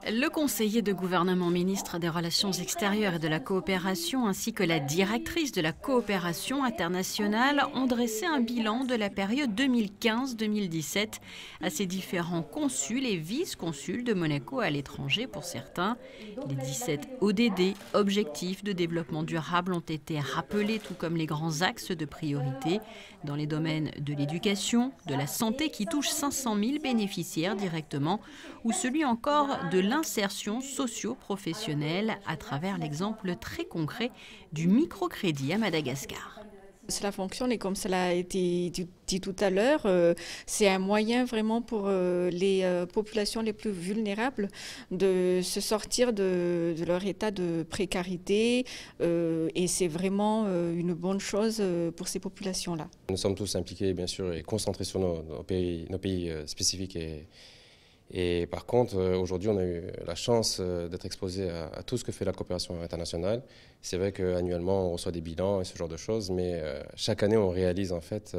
Le conseiller de gouvernement ministre des Relations extérieures et de la coopération ainsi que la directrice de la coopération internationale ont dressé un bilan de la période 2015-2017 à ces différents consuls et vice-consuls de Monaco à l'étranger pour certains. Les 17 ODD, objectifs de développement durable, ont été rappelés, tout comme les grands axes de priorité dans les domaines de l'éducation, de la santé qui touche 500 000 bénéficiaires directement, ou celui encore de l'insertion socio-professionnelle à travers l'exemple très concret du microcrédit à Madagascar. Cela fonctionne et comme cela a été dit tout à l'heure, c'est un moyen vraiment pour les populations les plus vulnérables de se sortir de leur état de précarité et c'est vraiment une bonne chose pour ces populations-là. Nous sommes tous impliqués bien sûr et concentrés sur nos pays spécifiques et par contre, aujourd'hui, on a eu la chance d'être exposé à tout ce que fait la coopération internationale. C'est vrai qu'annuellement, on reçoit des bilans et ce genre de choses, mais chaque année, on réalise en fait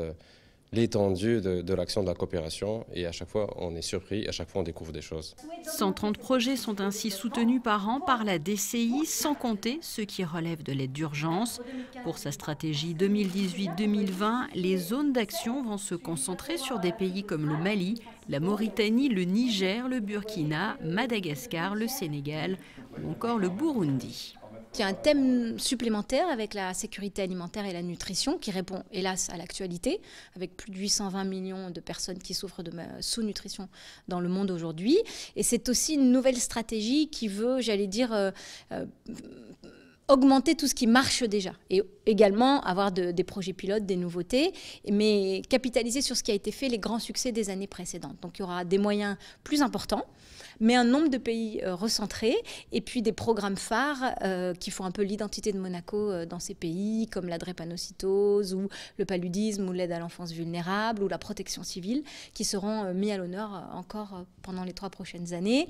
l'étendue de l'action de la coopération et à chaque fois, on est surpris, à chaque fois, on découvre des choses. 130 projets sont ainsi soutenus par an par la DCI, sans compter ceux qui relèvent de l'aide d'urgence. Pour sa stratégie 2018-2020, les zones d'action vont se concentrer sur des pays comme le Mali, la Mauritanie, le Niger, le Burkina, Madagascar, le Sénégal ou encore le Burundi. Il y a un thème supplémentaire avec la sécurité alimentaire et la nutrition qui répond hélas à l'actualité, avec plus de 820 millions de personnes qui souffrent de sous-nutrition dans le monde aujourd'hui. Et c'est aussi une nouvelle stratégie qui veut, j'allais dire, augmenter tout ce qui marche déjà et également avoir des projets pilotes, des nouveautés, mais capitaliser sur ce qui a été fait, les grands succès des années précédentes. Donc il y aura des moyens plus importants, mais un nombre de pays recentrés et puis des programmes phares qui font un peu l'identité de Monaco dans ces pays, comme la drépanocytose ou le paludisme ou l'aide à l'enfance vulnérable ou la protection civile, qui seront mis à l'honneur encore pendant les 3 prochaines années.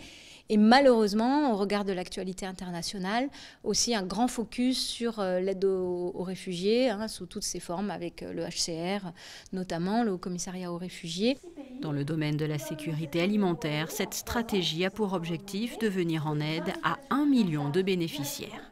Et malheureusement, au regard de l'actualité internationale, aussi un grand focus sur l'aide aux réfugiés, sous toutes ses formes, avec le HCR, notamment le Haut-Commissariat aux réfugiés. Dans le domaine de la sécurité alimentaire, cette stratégie a pour objectif de venir en aide à 1 million de bénéficiaires.